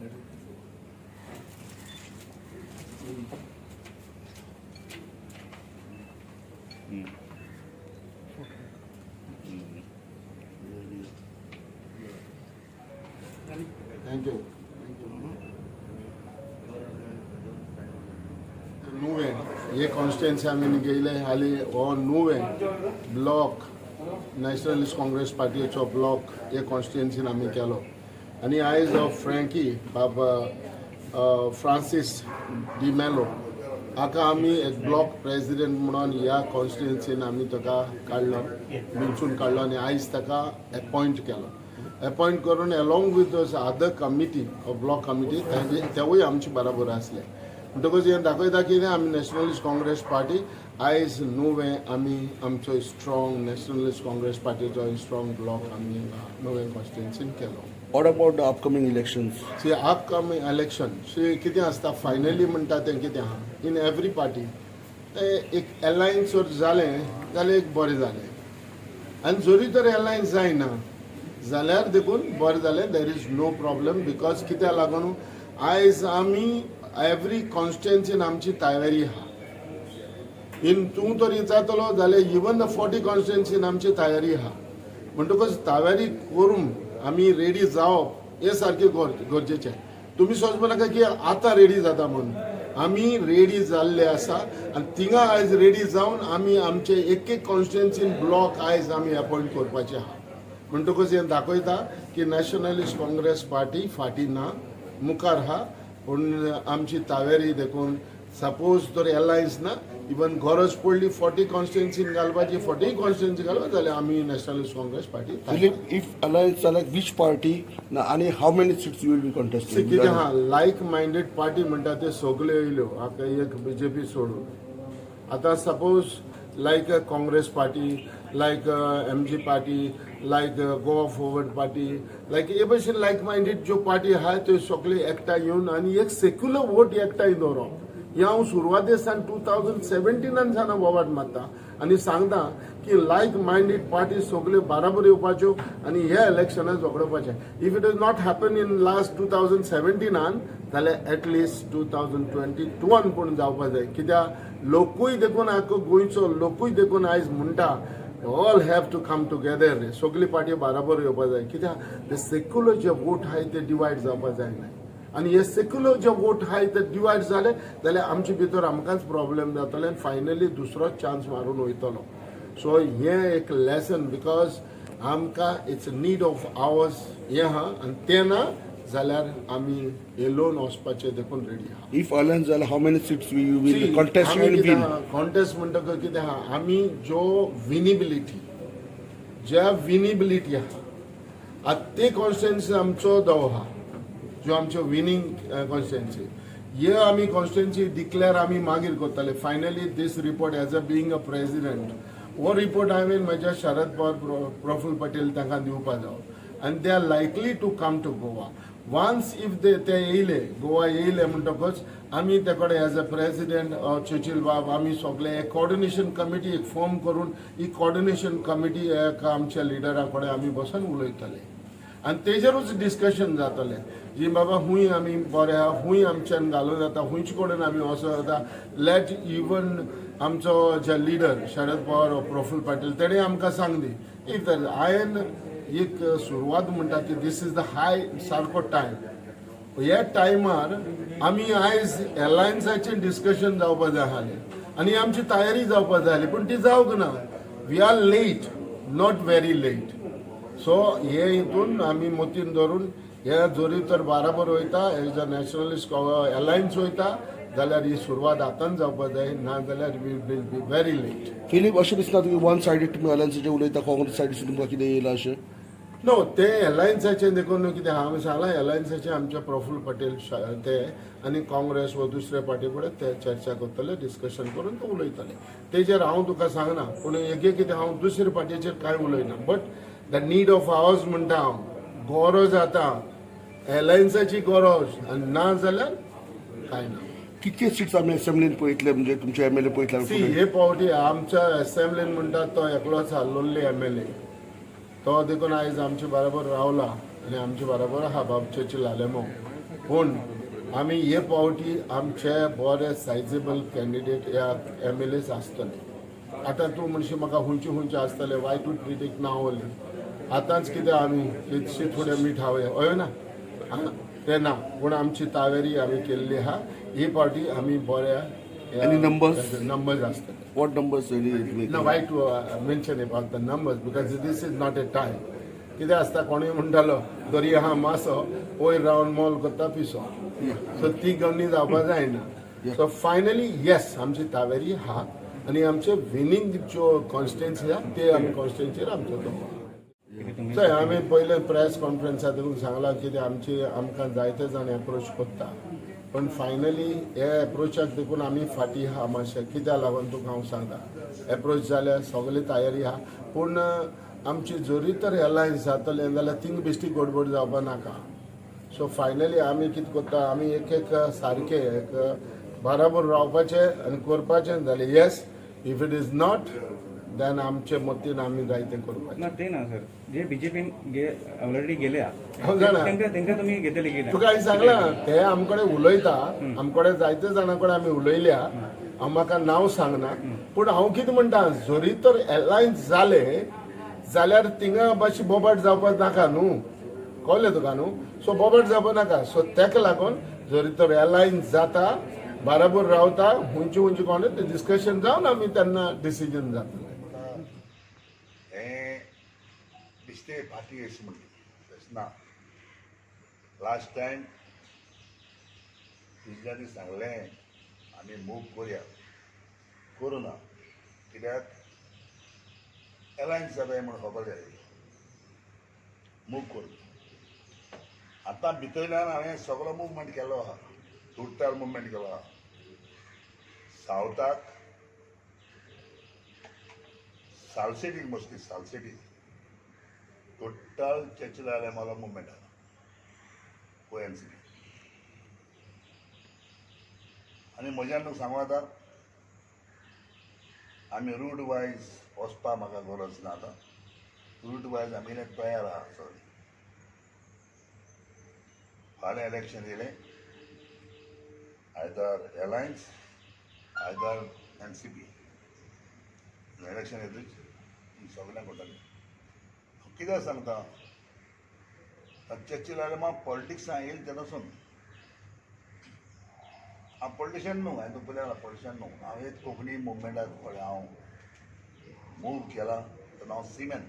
Thank you. नुवे ये constituency आमी गेले हाली हो नुवे ब्लॉक नॅशनलिस्ट काँग्रेस पार्टीचो ब्लॉक हे कॉन्स्टिट्युएन्सीन आमी केलो आनी आयज फ्रँकी बाबा फ्रांसीस डी मेलो हाका आमी एक ब्लॉक प्रेसिडेंट म्हणून ह्या कॉन्स्टिट्युएन्सीन आमी ताका काडलो वेंचून काडलो आनी आयज ताका अपॉयंट केलो अपॉयंट करून along with those other committee block committee तेवूय आमचे बरोबर आसले म्हणटकच हे दाखयता की आमी नॅशनलिस्ट काँग्रेस पार्टी आयज नुवे आमी आमचो स्ट्रॉंग नॅशनलिस्ट काँग्रेस पार्टीचो स्ट्रॉंग ब्लॉक आमी नुवे कॉन्स्टिट्युएन्सीन केलो. What about the upcoming elections? See, upcoming election, see, कितें आसता फायनली म्हणटा तें कितें आहा इन एवरी पार्टी तें एक अलायन्स जर जालें जाल्यार एक बरें जालें आनी जरी तर अलायन्स जायना जाल्यार देखून बरें जालें there is no problem because कित्याक लागून आयज आमी एवरी कॉन्स्टिट्युएन्सीन आमची तयारी आहा इन तूं तरी जातलो जाल्यार इवन द 40 कॉन्स्टिट्युएन्सीन आमची तयारी आहा म्हणटकच तयारी करून आमी रेडी जावप हे सारकें गरजेचें. तुमी सोचपा नाका की आतां रेडी जाता म्हणून आमी रेडी जाल्ले आसा आनी थिंगा आयज रेडी जावन आमी आमचे एक कॉन्स्टिट्युएन्सीन ब्लॉक आयज आमी अपॉयंट करपाचे आहा म्हणटकच हें दाखयता की नॅशनलिस्ट काँग्रेस पार्टी फाटी ना मुखार आहा पूण आमची तयारी देखून सपोज तर अलायन्स ना इवन गरज पडली 40 कॉन्स्टिट्युएन्सीन घालपाची 40 कॉन्स्टिट्युएन्सी घालपा जाल्यार आमी nationalist Congress party. If alliance like which party and how many seats you will be contesting? कितें आहा लायक मायंडेड पार्टी म्हणटा ते सगल्यो येयल्यो हाका एक बीजेपी सोडून आतां सपोज लायक काँग्रेस पार्टी लायक MG पार्टी लायक गोवा फॉरवर्ड पार्टी लायक हे भशेन लायक मायंडेड ज्यो पार्टी आहा त्यो सगळे एकठांय येवन आनी एक सेक्युलर वोट एकठांय दवरप हे हांव सुरवातेसान 2017 सावन बोवाट मारता आनी सांगता की लायक मायंडेड पार्टी सगळे बराबर येवपाच्यो आनी हे इलेक्शनाक झगडपाचें. If it is not happen in last 2017 जाल्यार एटलिस्ट 2022 पूण जावपा जाय कित्याक लोकूय देखून आख्खो गोंयचो लोकूय देखून आयज म्हणटा all have to come together सगळी पार्टी बराबर येवपा जाय कित्याक ते सेक्युलर जे वोट आहाय ते डिवायड जावपा जायना आनी हे सेक्युलर जे वोट आहाय ते डिवायड जाले जाल्यार आमचे भितर आमकांच प्रॉब्लेम जातले आनी फायनली दुसरोच चान्स मारून वयतलो. सो हें एक लेसन बिकॉज आमकां इट्स नीड ऑफ आवर्स हें आहा आनी तें ना जाल्यार आमी एलोन वचपाचें देखून रेडी आहा. If alliance how many seats you will contest and win? Contest म्हणटकच कितें आहा आमी ज्यो विनिबिलिटी आहा ते कॉन्स्टिट्युएन्सी आमचो दव आहा ज्यो आमच्यो विनींग कॉन्स्टिट्युएन्सी हे आमी कॉन्स्टिट्युएन्सी डिक्लेअर आमी मागीर करतले finally this report as a being a president हो रिपोर्ट हांवें म्हज्या शरद पवार प्रफुल्ल पटेल तांकां दिवपा जाय आनी they are likely to come to Goa once if ते येयले गोवा येयले म्हणटकच आमी ते कडेन एज अ प्रेसिडेंट चर्चिल बाब आमी सगळे एक कोऑर्डिनेशन कमिटी एक फॉर्म करून ही कोऑर्डिनेशन कमिटी आमच्या लिडरा कडेन आमी बसून उलयतले आनी तेजेरूच डिस्कशन जातलें जी बाबा हुंय आमी बरे आहा हुंय आमच्यान घालून जाता हुंयचे कडेन आमी वचूं जाता लेट इवन आमचो जे लिडर शरद पवार प्रफुल्ल पटेल तेणें आमकां सांगली इफ हांवें एक सुरवात म्हणटा की दीस इज द हाय सारको टायम ह्या टायमार आमी आयज अलायन्साचें डिस्कशन जावपा जाय आसलें आनी आमची तयारी जावपा जाय आसली पूण ती जावंक ना we are late not very late. So हे हितून आमी मतीन धरून हे जरी तर बराबर वयता एज अ नॅशनलिस्ट अलायन्स वयता जाल्यार ही सुरवात आतांच जावपा जाय ना जाल्यार we will be very late. Philip अशें दिसना तुमी वन सायडीड तुमी अलायन्साचें उलयता काँग्रेस सायडीसून तुमकां कितें येयलां अशें? नो ते अलायन्साचें देखून कितें हांवें सांगलां अलायन्साचें आमचे प्रफुल्ल पटेल ते आनी काँग्रेस वा दुसरे पार्टी कडेन ते चर्चा करतले डिस्कशन करून ते उलयतले तेजेर हांव तुका सांगना पूण एक कितें हांव दुसरे पार्टीचेर कांय उलयना but the need of hours म्हणटा हांव गरज आतां अलायन्साची गरज आनी ना जाल्यार कांय ना. कितके सीट्स आमी असेंब्लीन पळयतले म्हणजे तुमचे MLA पळयतले? हे पावटी आमच्या असेंब्लीन म्हणटा तो एकलोच आहा लोल्ले MLA तो देखून आयज आमचे बरोबर रावला आनी आमचे बरोबर आहा बाब चर्चिल आलेमो पूण आमी हे पावटी आमचे बरे सायजेबल कॅन्डिडेट या MLAs आसतले. आतां तूं म्हणशी म्हाका हुंयचे आसतले, why to treat it now only. आतांच कितें आमी इतशे थोडे मीठ हांवे हय ना ते ना, पूण आमची तावेरी आमी केल्ली आहा. ही पावटी आमी बऱ्या Any numbers? नंबर्स आसतले. What numbers will you make? No, why to mention about the numbers, because this is not a time. कितें आसता कोणूय म्हणटालो दर्या हा मासो वयर रावन मोल करता पिसो, सो ती गमनी जावपाक जायना. सो फायनली येस आमची तावेरी आहा आनी आमचे विनींग ज्यो कॉन्स्टिट्युएन्सी आहा ते आमी कॉन्स्टिट्युएन्सीर आमचो दवरला. चय आमी पयले प्रेस कॉन्फरन्सात सांगला कितें आमकां जायते जाण एप्रोच करता, पण फायनली हे एप्रोचाक देखून आमी फाटी आहा मातशें. कित्याक लागून तुका हांव सांगता, एप्रोच जाल्यार सगळे तयारी आहा, पूण आमची जोरी तर एलायन्स जातले जाल्यार थिंग बेश्टी गडबड जावपा नाका. सो फायनली आमी कितें करता, आमी एक सारके एक बराबर रावपाचें आनी करपाचें जालें. Yes, if it is not then आमचे मतीन आमी जाय तें करपाचें. ना ते ना सर, जे बीजेपीन ऑलरेडी गेल्या हांव जाणा तेंका तुमी घेतले की ना? तुका हांवें सांगलां ते आमकडे उलयता, आमकडे जायते जाणां कडेन आमी उलयल्या. हांव म्हाका नांव सांगना, पूण हांव कितें म्हणटा, जोरी तर एलायन्स जाले जाल्यार थिंगा मातशी बोबाट जावपाक नाका न्हू, कळ्ळें तुका न्हू. सो बोबाट जावपाक नाका. सो तेका लागून जोरी तर एलायन्स जाता, बराबर रावता, हुंयचे कोण ते डिस्कशन जावन आमी तेन्ना डिसिजन जातलें. हे बिस्ते फाटी अशी म्हणली तशें ना. लास्ट टायम तुज्यांनी सांगलें आमी मूव करुया, करूं ना. कित्याक एलायन्स जाताय म्हूण खबर जाय, मूव करूं. आतां भितरल्यान हांवें सगळो मुवमेंट केलो आहा, टोटल मुवमेंट केलो आहा. सावथाक सालसेटीक मोस्टली सालसेटीक टोटल चर्च जाले मला मुवमेंट आहा ONC. आनी म्हज्यान तुका सांगू आतां आमी रूट वायज वचपा म्हाका गरज ना. आतां रूट वायज आमी तयार आहा सगळीं. फाल्यां इलेक्शन येयलें, either alliance either NCP. Election येतच सगळ्यांक कोट्टालें. कित्याक सांगता, चर्ची लायले म्हाका पॉलिटिक्सान येयलें तेन्नासून हांव पॉलिटिशियन न्हू, हांवें तुका पयलें पॉलिटिशियन न्हू. हांव एक कोंकणी मुवमेंटाक कळ्ळें, हांव मूव केला तेन्ना हांव सिमेन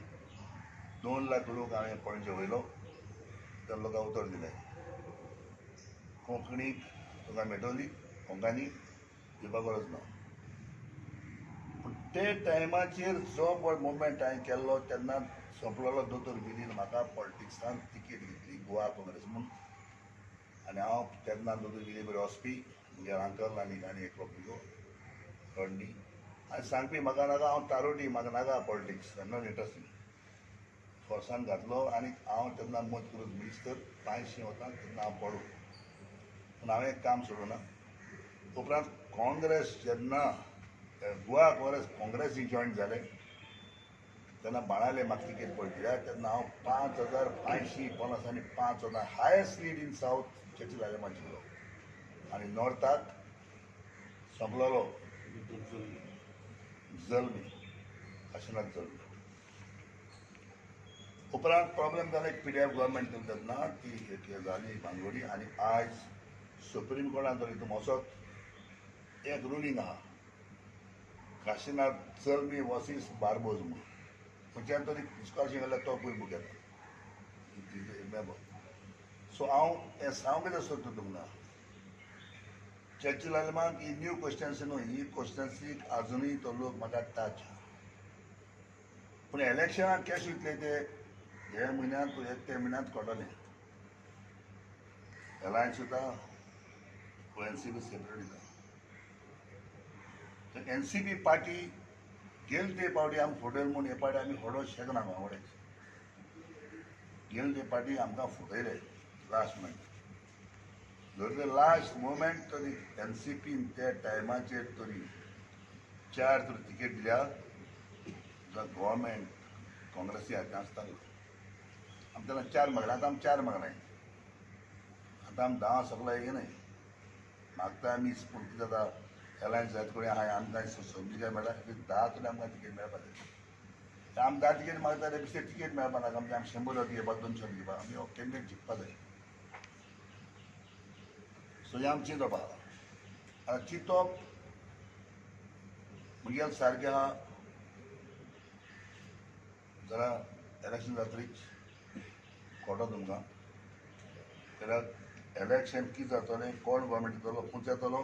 2 लाख लोक हांवें पणजे वयलो, त्या लोकांक उतर दिलें कोंकणीक तुका मेटोली कोंकणी दिवपाक गरज ना. पूण ते टायमाचेर जो मुवमेंट हांवें केल्लो तेन्ना सोंपलेलो दोतोर गिरीन म्हाका पॉलिटिक्सान तिकेट घेतली गोवा काँग्रेस म्हणून. आनी हांव तेन्ना दोतोर गिरी बरें वचपी, म्हगे अंकल आनी एक भुरगो रणनी हांवें सांगपी म्हाका नाका, हांव तारोटी, म्हाका नाका पॉलिटिक्स, नॉट इंट्रस्टींग. फोर्सान घातलो आनी हांव तेन्ना मत करून मिनिस्टर 500 वता तेन्ना हांव पडूं. पूण हांवें एक काम सोडूं ना. उपरांत काँग्रेस जेन्ना गोवा काँग्रेसी जॉयन जालें तेन्ना बाणाले म्हाका तिकेट पडली. तेन्ना हांव 5550 आनी 5000 हायस्ट लीड इन सावथ चर्ची लायले जिल्लो. आनी नॉर्थाक सोंपलेलो जल्मी काशिनाथ जल्मी. उपरांत प्रॉब्लेम जालो PDF गव्हर्मेंट केली तेन्ना ती जाली भानगडी. आनी आयज सुप्रीम कोर्टान जर हितून वचत एक रुलींग आहा काशिनाथ जल्मी वर्सीस बार्बोज म्हणून. खंयच्यान तरी डिस्कशन केल्यार तो पयर बूक येता. सो हांव हें सांगूंक कितें सोदता तुमकां, चर्ची लायलेमाक ही न्यू कॉन्स्टिट्युएन्सी न्हू, ही कॉन्स्टिट्युएन्सीक आजुनूय तो लोक म्हाका टच आहा. पूण इलेक्शनाक कशें वयतले ते हे म्हयन्यांत ते म्हयन्यांत कळटलें. एलायन्स वता, ONCP सेपरेट वता. NCP पार्टी गेल ते पावटी आमकां फुटयल म्हूण हे पावटी आमी फोडोवंक शकना. आवडेच गेल ते पार्टी आमकां फुटयले लास्ट मोमेंट. जर ते लास्ट मोमेंट तरी NCPन त्या टायमाचेर तरी 4 तरी तिकेट दिल्या जाल्यार गव्हर्मेंट काँग्रेसी हाती आसतालो. आमी तेन्ना 4 मागले, आतां आमी 4 मागनाय. आतां आमी 10 सगळं हे नाही मागता आमी पूण कितें जाता एलायन्स जायते कडेन आहा आमकां समजी काय मेळटा 10 कडे आमकां तिकेट मेळपा जाय आमी 10 तिकेट मागता जाल्यार बेश्टें तिकेट मेळपा नाका आमचे आमी 100 दिवपा 200 दिवपा आमी हो कॅन्डिडेट जिखपा जाय सो हें आमी चिंतप आहा आतां चिंतप मुगेल सारकें आहा जाल्यार इलेक्शन जातरीच कळटा तुमकां कित्याक इलेक्शन कितें जातलें कोण गव्हर्मेंट येतलो खंयच येतलो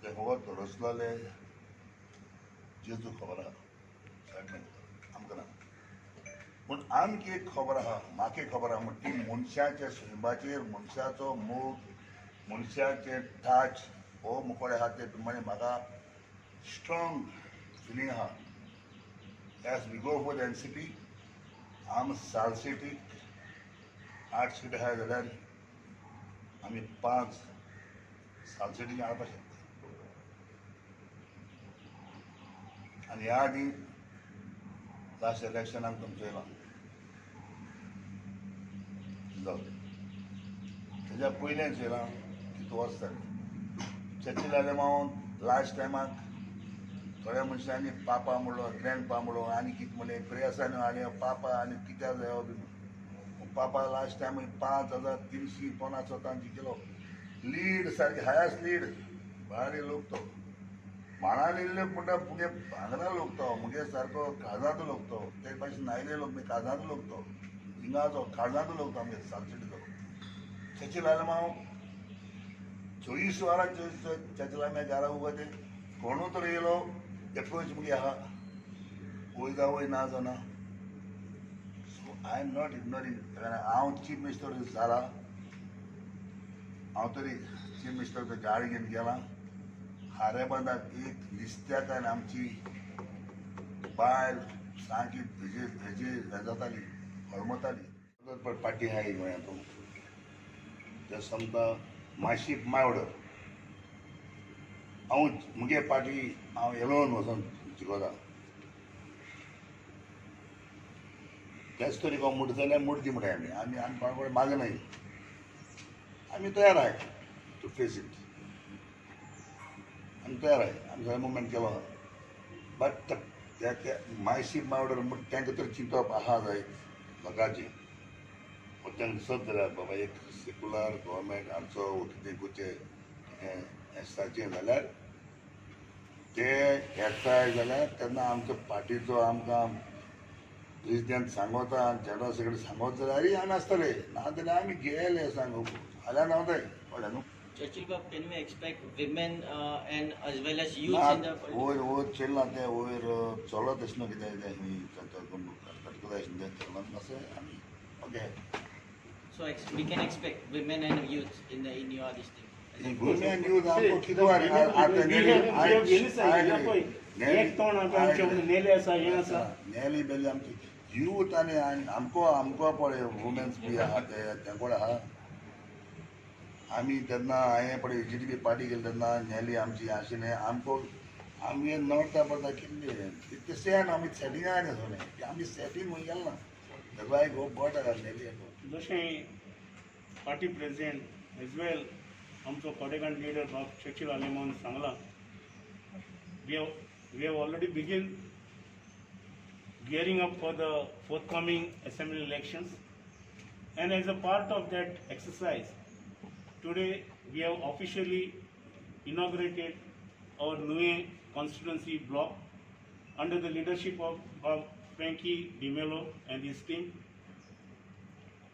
ते फकत रसलेले जेजू खबर आहा आमकां ना पूण आमकां एक खबर आहा म्हाका एक खबर आहा म्हणटा ती मनशाच्या सुबाचेर मनशाचो मोग मनशाचें टाच हो मुखार आहा ते प्रमाणे म्हाका स्ट्रॉंग फिलींग आहा as we go for the NCP आमी सालसेटीक 8 सीट आहाय जाल्यार आमी 5 सालसेटीक हाडपाक शकता आनी ह्या आदी लास्ट इलेक्शनाक तुमचो येयला जावं तेज्या पयलेंच येयला कितू वचताले चर्ची लायले मावन लास्ट टायमाक थोड्या मनशांनी पापा म्हणलो ग्रँड पा म्हणलो आनी कितें म्हणलें प्रेयसांनी आनी पापा आनी कित्याक जायो बीन पापा लास्ट टायम 5,350 वोटांनी जिखलो लीड सारकी हायस्ट लीड भारी लोक तो माळा लिहिल्ले पुढे पुढे भांगरा लोक तो मुगे सारको काळजाचो लोक तो ते भाशेन नायले लोक म्हणजे काळजाचो लोक तो हिंगाचो काळजाचो लोक तो आमगे सालसेटीचो चर्ची लायले हांव 24 वरां चर्ची लायले घरा उबा ते कोणू तर येयलो एप्रोच मुगे आहा वय जा वय ना जावं ना सो आय एम नॉट इग्नोरींग हांव चीफ मिनिस्टर जाला हांव तरी चीफ मिनिस्टर गाडी घेवन गेला हारे बंदाक एक लिस्त्याक आनी आमची बायल सारकी हेजी हें जाताली हळमताली पार्टी आहाय गोंयांत ते समजा मातशी मायवड हांव मुगे पार्टी हांव एलोन वचोन जिखोता तेच तरी को मुट जाल्यार मुट दी म्हणटाय आमी आमी आमी कोणा मागनाय आमी तयार आहाय टू फेस इट आमी तयार आहाय आमी सगळे मुवमेंट केलो आहा बट त्या मायशी मावडर तांकां तर चिंतप आहा जाय लोकांची तांकां दिसत जाल्यार बाबा एक सेक्युलर गव्हर्मेंट आमचो कितें गोंयचें एसाचें जाल्यार ते येताय जाल्यार तेन्ना आमचो पार्टीचो आमकां प्रेजिडेंट सांगोता जनरल सेक्रेटरी सांगोत जाल्यार आमी आसतले ना जाल्यार आमी गेले सांगूंक फाल्यां नावताय कळ्ळें न्हू Churchill Cup, can we expect women and as well as youths in the वयर वयर चलना तें वयर चलत अशें कितें तें कटकता अशें चलना मातशें आमी okay so we can expect women and youths in your this thing. गोंयन न्यूज आमकां कितें आतां नेली बेली आमची यूथ आनी आमको पळय वुमेन्स बी आहा ते कोण आहा आमी तेन्ना हांवें पळय GDP पार्टी गेली तेन्ना नेली आमची आशिल्लें आमको आमी नॉर्था पडटा कितले ते सेन आमी सेटिंगां न्ही आमी सेटींग खंय गेल ना तेका एक हो बट नेली जशें पार्टी प्रेसिडेंट एज वेल आमचो कोडेगांव लिडर बाब चर्चिल आलेमान सांगला वी हॅव ऑलरेडी बिगीन gearing up for the forthcoming assembly elections, and as a part of that exercise today we have officially inaugurated our Nue constituency block under the leadership of Frankie Di Mello and his team,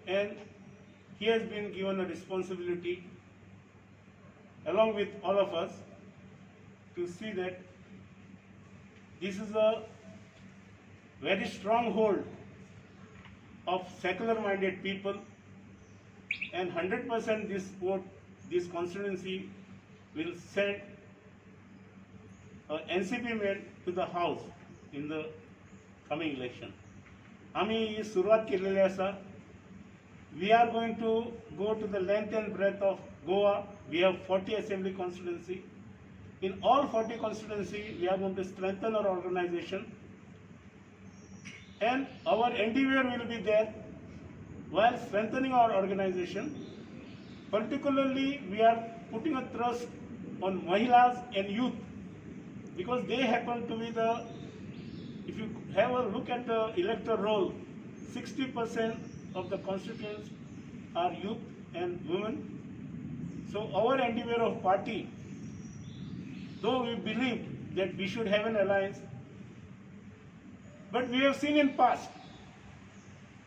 and he has been given a responsibility along with all of us to see that this is a very strong hold of secular minded people, and 100% this vote, this constituency will send an NCP man to the house in the coming election. आमी ही सुरवात केलेली आसा. We are going to go to the length and breadth of Goa. We have 40 assembly constituency. In all 40 constituency, we are going to strengthen our organization, and our endeavor will be there while strengthening our organization particularly we are putting a thrust on Mahilas and youth because they happen to be the, if you have a look at the electoral roll, 60% of the constituents are youth and women. So our endeavor of party, though we believe that we should have an alliance, but we have seen in past,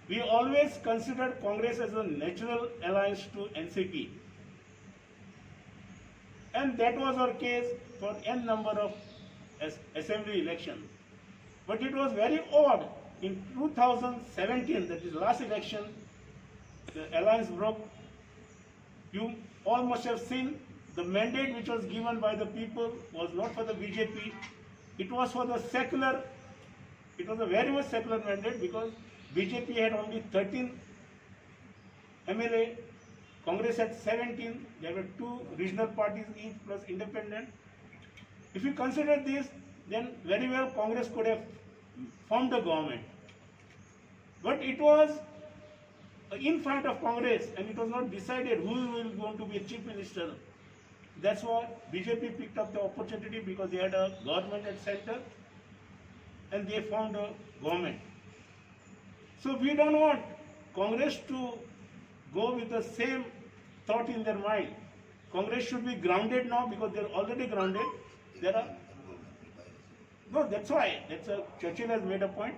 we always considered Congress as a natural alliance to NCP. And that was our case for n number of assembly elections. But it was very odd. In 2017, that is last election, the alliance broke. You all must have seen the mandate which was given by the people was not for the BJP. It was for the secular. It was a very much secular mandate because BJP had only 13 MLA, Congress had 17. There were 2 regional parties each plus independent. If you consider this, then very well Congress could have formed a government. But it was in front of Congress and it was not decided who will going to be a chief minister. That's why BJP picked up the opportunity because they had a government at center and they formed a government. So we don't want Congress to go with the same thought in their mind. Congress should be grounded now because they're already grounded. No, that's why. Churchill has made a point.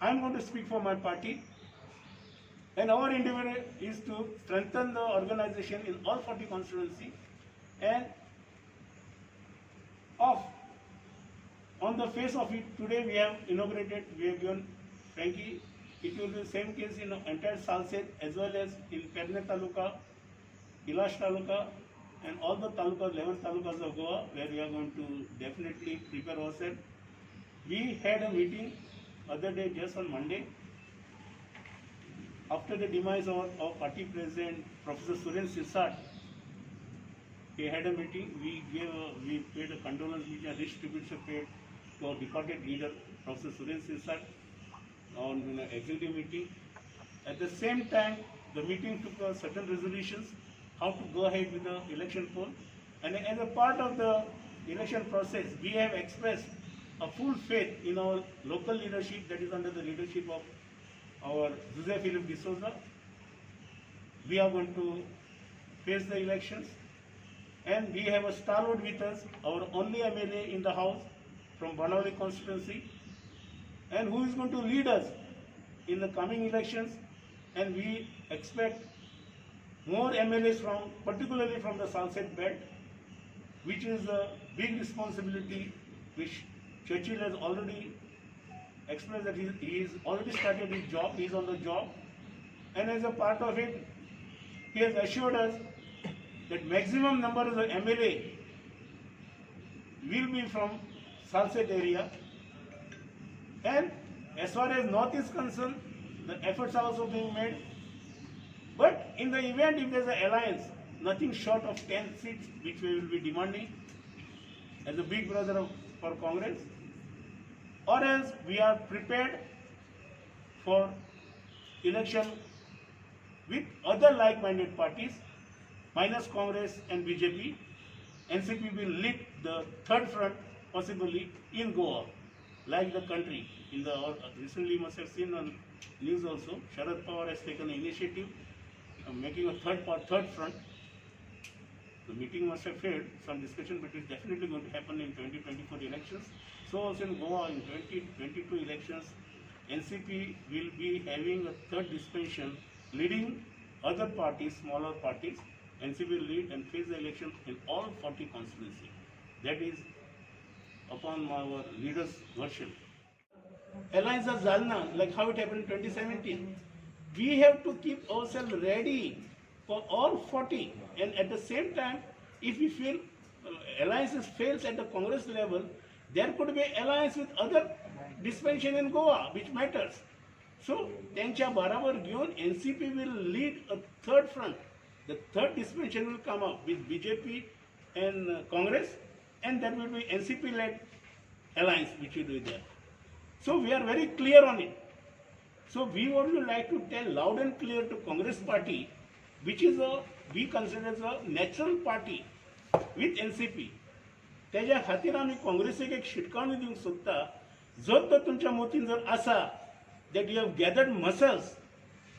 I'm going to speak for my party. And our endeavor is to strengthen the organization in all 40 constituencies. And on the face of it, today we have inaugurated, we have given Frankie. It will be the same case in the entire Salset as well as in Perne Taluka, Ilash Taluka, and all the talukas, 11 talukas of Goa, where we are going to definitely prepare ourselves. We had a meeting other day, just on Monday, after the demise of our party president, Professor Suren Sisat. We had a meeting. We paid a condolence meeting, a rich tribute paid to our departed leader, Professor Suren Sisat, on an executive meeting. At the same time, the meeting took certain resolutions how to go ahead with the election poll. And as a part of the election process, we have expressed a full faith in our local leadership that is under the leadership of our Jose Philip D'Souza. We are going to face the elections. And we have a stalwart with us, our only MLA in the house from Banawali constituency, and who is going to lead us in the coming elections. And we expect more MLAs particularly from the Salset belt, which is a big responsibility which Churchill has already expressed that he has already started his job, he is on the job. And as a part of it, he has assured us that maximum number of the MLA will be from Salset area. And as far as North is concerned, the efforts are also being made. But in the event if there is an alliance, nothing short of 10 seats which we will be demanding as a big brother for Congress, or else we are prepared for election with other like-minded parties, minus Congress and BJP. NCP will lead the third front possibly in Goa, like the country. Recently you must have seen on news also, Sharad Pawar has taken an initiative making a third front. The meeting must have failed, some discussion, but it's definitely going to happen in 2024 elections. So also in Goa in 2022 elections, NCP will be having a third dispensation leading other parties, smaller parties. NCP will lead and face the election in all 40 constituencies. That is upon our leader's version. Alliance of Jalna, like how it happened in 2017. We have to keep ourselves ready for all 40, and at the same time, if we feel alliances fails at the Congress level, there could be alliance with other dispensation in Goa, which matters. So, त्यांच्या बराबर घेऊन NCP will lead a third front. The third dispensation will come up with BJP and Congress, and that will be NCP-led alliance which will be there. So we are very clear on it. So we would like to tell loud and clear to Congress party, which is a we consider as a natural party with NCP. त्याच्या खातीर आमी काँग्रेसीक एक शिटकावणी दिवंक सोदता. जर तर तुमच्या मतीन जर आसा that you have gathered muscles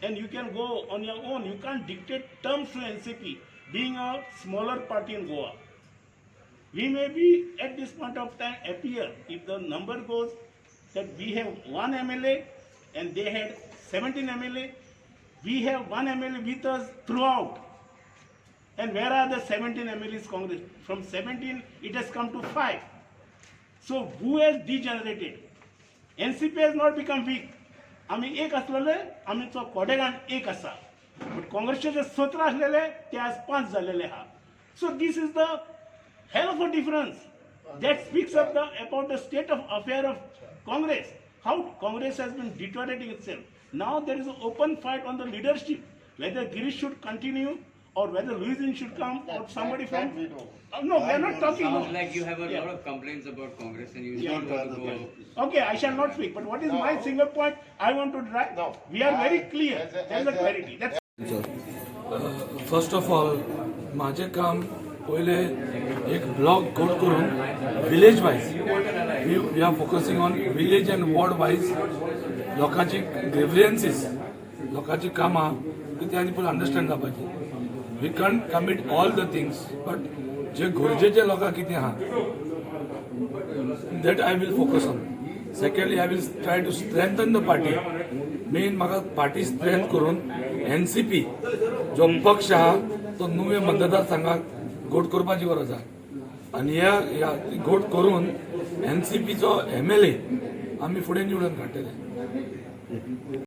and you can go on your own, you can't dictate terms to NCP being a smaller party in Goa. We may be at this point of time happier if the number goes that we have one MLA and they had 17 MLA. We have one MLA with us throughout. And where are the 17 MLAs Congress? From 17 it has come to 5. So who has degenerated? NCP has not become weak. आम्ही एक असलेले आमचो कोडेगान एक आसा but काँग्रेसचे जे 17 असलेले ते आज 5 झालेले आहा. So this is the hell of a difference that speaks of about the state of affair of Congress, how Congress has been deteriorating itself. Now there is an open fight on the leadership, whether Girish should continue or whether Louisin should come or somebody from. No, we are not talking. Sounds No. like you have a Yeah. lot of complaints about Congress and you Yeah. don't want to go. Okay, I shall not speak. But what is my single point I want to drive? No. We are very clear. There is a clarity. That's first of all माझे काम पहिले एक block code करून village wise we are focusing on village and ward wise लोकांची grievances लोकांची कामां कितें आनी पयलीं अंडरस्टँड जावपाची. We can commit all the things but जे गरजेचे लोकांक कितें आहा that I will focus on. Secondly I will try to strengthen the party. Main म्हाका पार्टी स्ट्रेंथ करून NCP जो पक्ष आहा तो नुवे मतदारसंघाक गोट करपाची गरज आहा आनी ह्या गोट करून NCPचो MLA आमी फुडें निवडून काडटले.